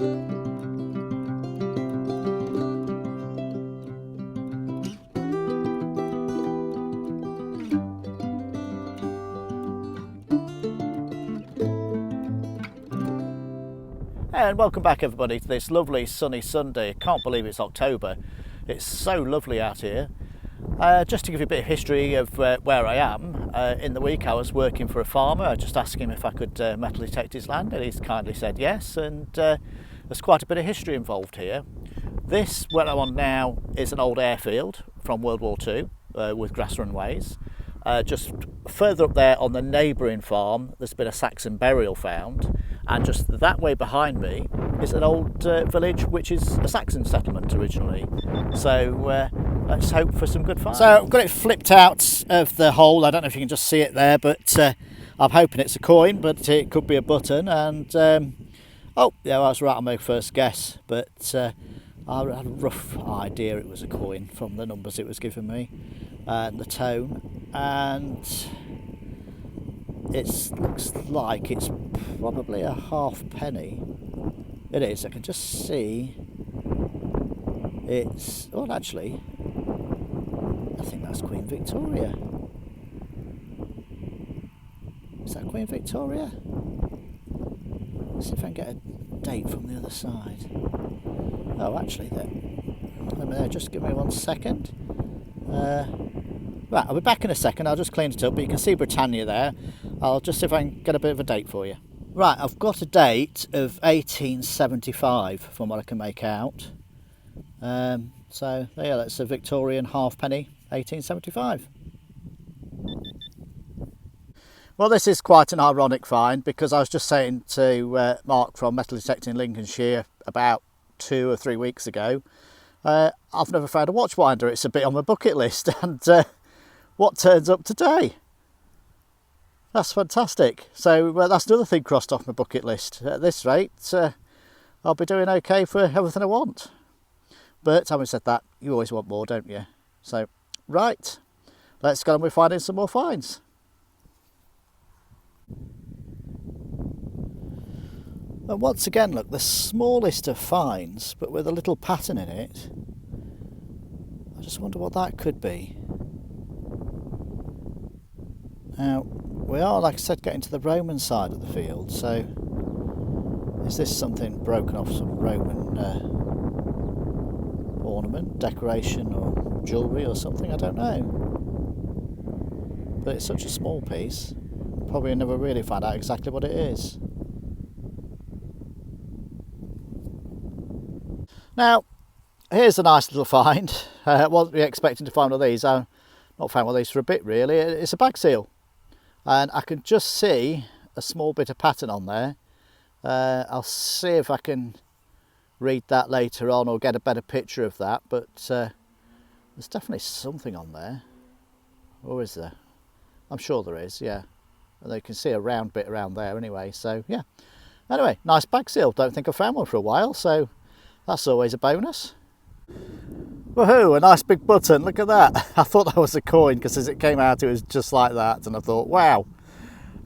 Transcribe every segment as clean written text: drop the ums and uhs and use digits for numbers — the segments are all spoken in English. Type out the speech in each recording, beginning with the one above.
And welcome back everybody to this lovely sunny Sunday. I can't believe it's October. It's so lovely out here. Just to give you a bit of history of where I am, in the week I was working for a farmer. I just asked him if I could metal detect his land, and he's kindly said yes, and there's quite a bit of history involved here. This, where I'm on now, is an old airfield from World War Two with grass runways. Just further up there on the neighbouring farm there's been a Saxon burial found, and just that way behind me is an old village which is a Saxon settlement originally. So let's hope for some good finds. So I've got it flipped out of the hole. I don't know if you can just see it there, but I'm hoping it's a coin, but it could be a button. And oh yeah, I was right on my first guess, but I had a rough idea it was a coin from the numbers it was giving me and the tone, and it looks like it's probably a halfpenny. It is. I can just see it's. Well, actually, I think that's Queen Victoria. Is that Queen Victoria? Let's see if I can get a date from the other side. Oh, actually, just give me 1 second. Right, I'll be back in a second. I'll just clean it up, but you can see Britannia there. I'll just see if I can get a bit of a date for you. Right, I've got a date of 1875 from what I can make out. So yeah, that's a Victorian halfpenny, 1875. Well, this is quite an ironic find, because I was just saying to Mark from Metal Detecting Lincolnshire about 2 or 3 weeks ago, I've never found a watch winder. It's a bit on my bucket list, and what turns up today? That's fantastic. So that's another thing crossed off my bucket list. At this rate, I'll be doing okay for everything I want. But having said that, you always want more, don't you? So, right, let's go on with finding some more finds. And once again, look, the smallest of finds, but with a little pattern in it. I just wonder what that could be. Now, we are, like I said, getting to the Roman side of the field, so is this something broken off some Roman ornament, decoration or jewellery or something? I don't know. But it's such a small piece, probably never really find out exactly what it is. Now, here's a nice little find. I wasn't really expecting to find one of these. I've not found one of these for a bit, really. It's a bag seal. And I can just see a small bit of pattern on there. I'll see if I can read that later on or get a better picture of that. But there's definitely something on there. Or is there? I'm sure there is, yeah. And you can see a round bit around there anyway. So, yeah. Anyway, nice bag seal. Don't think I've found one for a while, so that's always a bonus. Woohoo, a nice big button, look at that. I thought that was a coin, because as it came out it was just like that, and I thought, wow,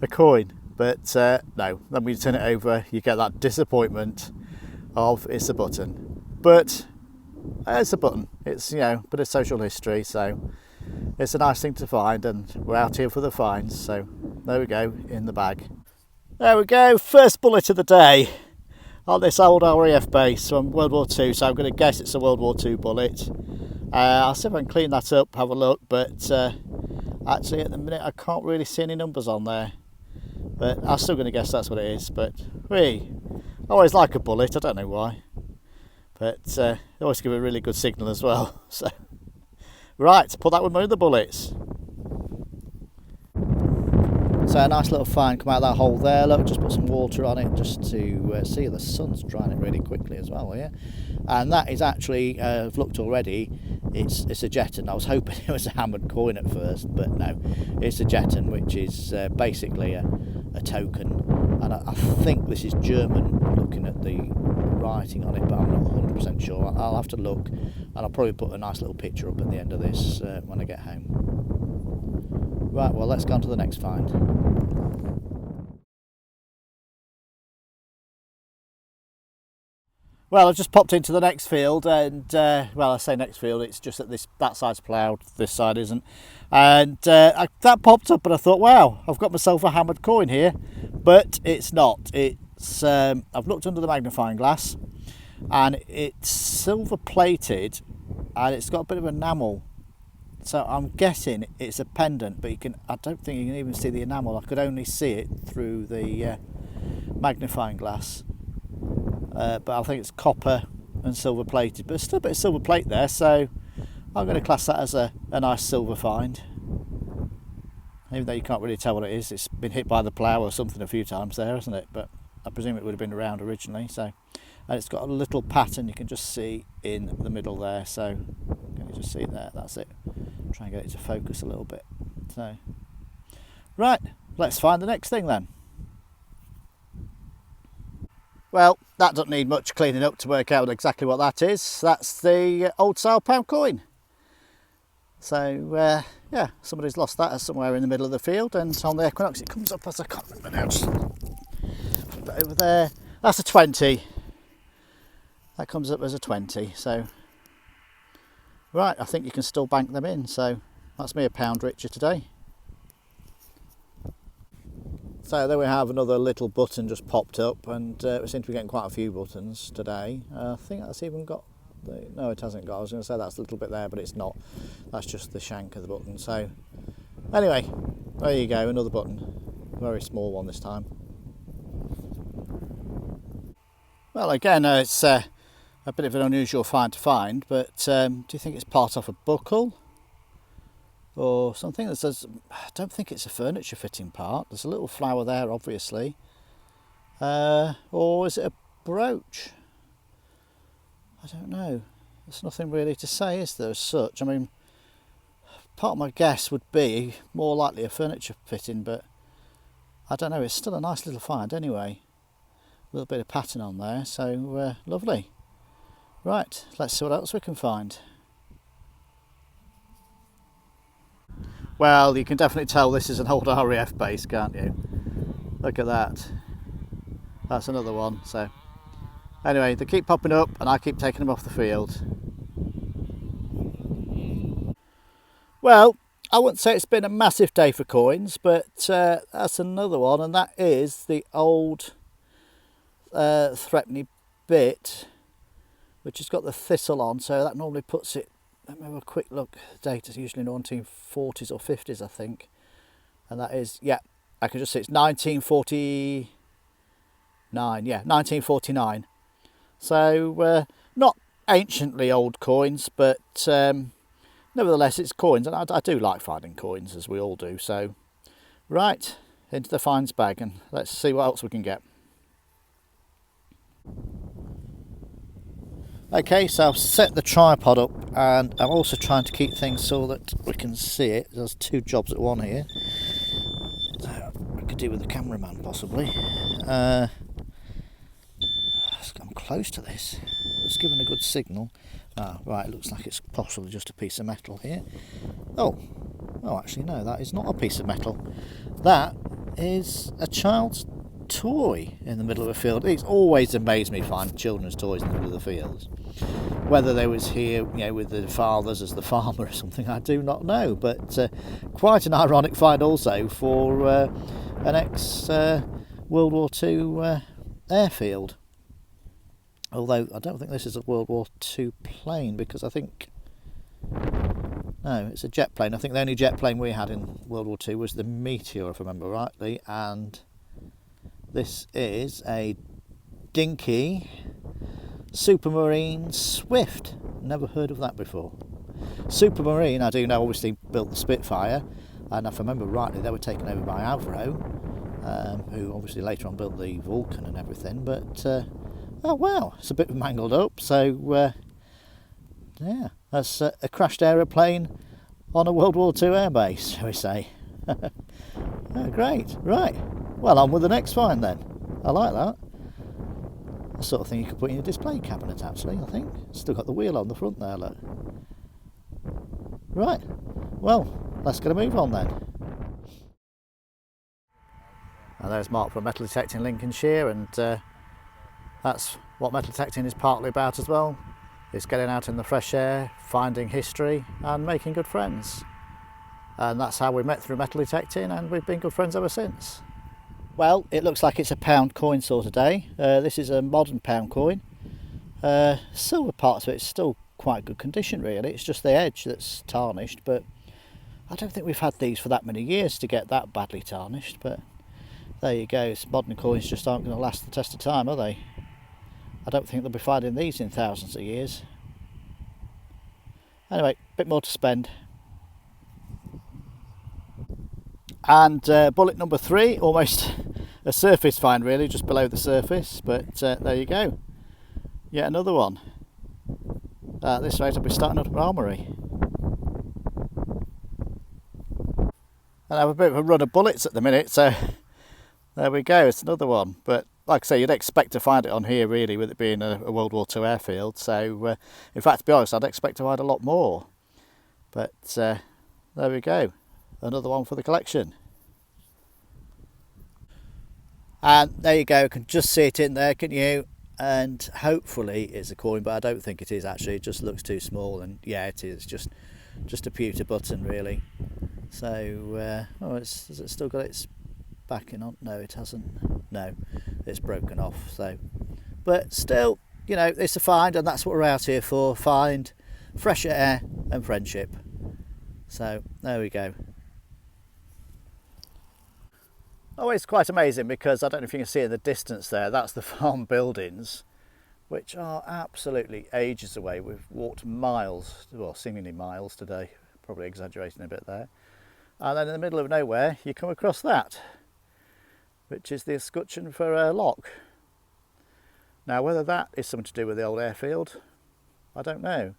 a coin. But no, then when you turn it over you get that disappointment of it's a button. But it's a button, it's, you know, a bit of social history, so it's a nice thing to find, and we're out here for the finds, so there we go, in the bag. There we go, first bullet of the day on this old RAF base from World War Two, so I'm going to guess it's a World War Two bullet. I'll see if I can clean that up, have a look, but actually at the minute I can't really see any numbers on there. But I'm still going to guess that's what it is. But I always like a bullet, I don't know why. But they always give a really good signal as well. So, right, put that with one of the bullets. So a nice little find come out of that hole there. Look, just put some water on it just to see the sun's drying it really quickly as well here. And that is actually, I've looked already, it's a Jetton. I was hoping it was a hammered coin at first, but no, it's a Jetton, which is basically a token. And I think this is German, looking at the writing on it, but I'm not 100% sure. I'll have to look, and I'll probably put a nice little picture up at the end of this when I get home. Right, well, let's go on to the next find. Well, I've just popped into the next field, and well, I say next field, it's just that that side's ploughed, this side isn't. And that popped up, and I thought, wow, I've got myself a hammered coin here, but it's not. It's I've looked under the magnifying glass, and it's silver plated, and it's got a bit of enamel. So I'm guessing it's a pendant, but I don't think you can even see the enamel. I could only see it through the magnifying glass. But I think it's copper and silver plated, but there's still a bit of silver plate there, so I'm going to class that as a nice silver find. Even though you can't really tell what it is, it's been hit by the plough or something a few times there, hasn't it? But I presume it would have been around originally. So, and it's got a little pattern you can just see in the middle there, so can you just see it there? That's it. Try and get it to focus a little bit. So, right, let's find the next thing then. Well, that doesn't need much cleaning up to work out exactly what that is. That's the old style pound coin. So, yeah, somebody's lost that somewhere in the middle of the field, and on the equinox it comes up as, I can't remember now, just put that over there. That's a 20. That comes up as a 20, so right, I think you can still bank them in, so that's me a pound richer today. So there we have another little button just popped up, and we seem to be getting quite a few buttons today. I think that's even got no, it hasn't got. I was going to say that's a little bit there, but it's not. That's just the shank of the button. So anyway, there you go, another button, very small one this time. Well, again, it's a bit of an unusual find to find, but do you think it's part of a buckle or something that says? I don't think it's a furniture fitting part. There's a little flower there, obviously, or is it a brooch? I don't know. There's nothing really to say, is there, as such? I mean, part of my guess would be more likely a furniture fitting, but I don't know. It's still a nice little find anyway. A little bit of pattern on there, so lovely. Right, let's see what else we can find. Well, you can definitely tell this is an old RAF base, can't you? Look at that. That's another one. So anyway, they keep popping up and I keep taking them off the field. Well, I wouldn't say it's been a massive day for coins, but that's another one, and that is the old threepenny bit, which has got the thistle on, so that normally puts it, let me have a quick look, the date is usually 1940s or 50s I think, and that is, yeah, I can just see it's 1949, yeah, 1949. So not anciently old coins, but nevertheless it's coins, and I do like finding coins, as we all do. So right, into the finds bag, and let's see what else we can get. Okay, so I've set the tripod up, and I'm also trying to keep things so that we can see it. There's two jobs at one here, so I could do with the cameraman possibly. I'm close to this. It's given a good signal. Ah, right, it looks like it's possibly just a piece of metal here. Oh, actually no, that is not a piece of metal. That is a child's toy in the middle of a field. It's always amazed me finding children's toys in the middle of the fields. Whether they was here, with the fathers as the farmer or something, I do not know. But quite an ironic find also for an ex-World War Two airfield. Although I don't think this is a World War Two plane, because I think, no, it's a jet plane. I think the only jet plane we had in World War Two was the Meteor, if I remember rightly, and this is a dinky Supermarine Swift. Never heard of that before. Supermarine, I do know, obviously built the Spitfire, and if I remember rightly, they were taken over by Avro, who obviously later on built the Vulcan and everything. But oh wow, it's a bit mangled up. So yeah, that's a crashed aeroplane on a World War II airbase, shall we say. Oh, great, right. Well, on with the next find then. I like that. The sort of thing you could put in your display cabinet, actually, I think. Still got the wheel on the front there, look. Right, well, let's get a move on then. And there's Mark from Metal Detecting Lincolnshire, and that's what metal detecting is partly about as well. It's getting out in the fresh air, finding history and making good friends. And that's how we met through metal detecting, and we've been good friends ever since. Well, it looks like it's a pound coin sort of day. This is a modern pound coin. Silver parts of it's still quite good condition really. It's just the edge that's tarnished, but I don't think we've had these for that many years to get that badly tarnished. But there you go, modern coins just aren't going to last the test of time, are they? I don't think they'll be finding these in thousands of years. Anyway, a bit more to spend. And bullet number 3, almost a surface find really, just below the surface, but there you go. Yet another one. At this rate I'll be starting up an armoury. And I have a bit of a run of bullets at the minute, so there we go, it's another one. But like I say, you'd expect to find it on here really, with it being a World War Two airfield. So in fact, to be honest, I'd expect to find a lot more. But there we go, another one for the collection. And there you go, you can just see it in there, can you? And hopefully it's a coin, but I don't think it is actually. It just looks too small, and yeah, it is just a pewter button really. So oh, has it still got its backing on? No, it hasn't. No, it's broken off. So, but still, you know, it's a find, and that's what we're out here for: find, fresh air, and friendship. So there we go. Oh, it's quite amazing because I don't know if you can see in the distance there, that's the farm buildings, which are absolutely ages away. We've walked miles, well, seemingly miles today, probably exaggerating a bit there. And then in the middle of nowhere, you come across that, which is the escutcheon for a lock. Now, whether that is something to do with the old airfield, I don't know.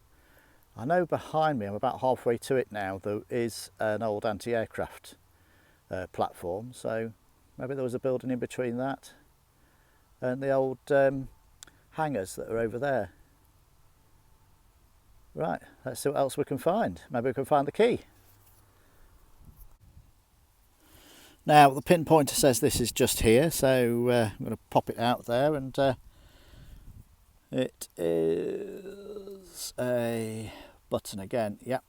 I know behind me, I'm about halfway to it now, there is an old anti-aircraft platform, so maybe there was a building in between that and the old hangars that are over there. Right, let's see what else we can find. Maybe we can find the key. Now the pinpointer says this is just here, so I'm going to pop it out there, and it is a button again. Yep,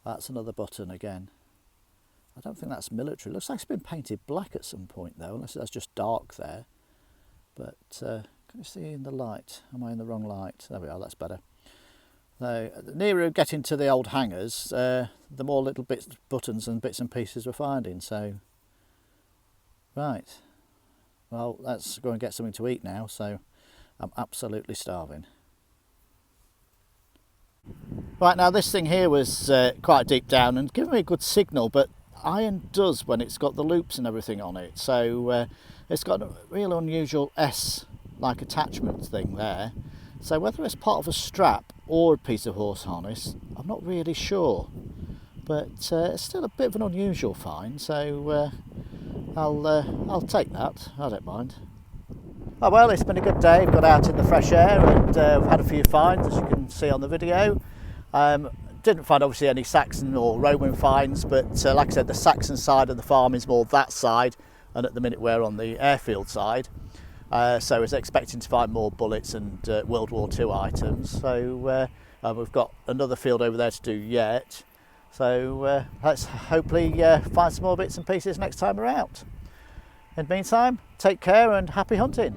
that's another button again. I don't think that's military. It looks like it's been painted black at some point though, unless that's just dark there. But can you see in the light? Am I in the wrong light? There we are, that's better. So the nearer we get into the old hangars, the more little bits, buttons and bits and pieces we're finding. So, right. Well, let's go and get something to eat now, so I'm absolutely starving. Right, now this thing here was quite deep down and giving me a good signal, but iron does when it's got the loops and everything on it. So it's got a real unusual S-like attachment thing there. So whether it's part of a strap or a piece of horse harness, I'm not really sure. But it's still a bit of an unusual find, so I'll take that. I don't mind. Oh well, it's been a good day. We've got out in the fresh air and we've had a few finds, as you can see on the video. Didn't find obviously any Saxon or Roman finds, but like I said, the Saxon side of the farm is more that side, and at the minute we're on the airfield side. So I was expecting to find more bullets and World War Two items. So we've got another field over there to do yet. So let's hopefully find some more bits and pieces next time we're out. In the meantime, take care and happy hunting.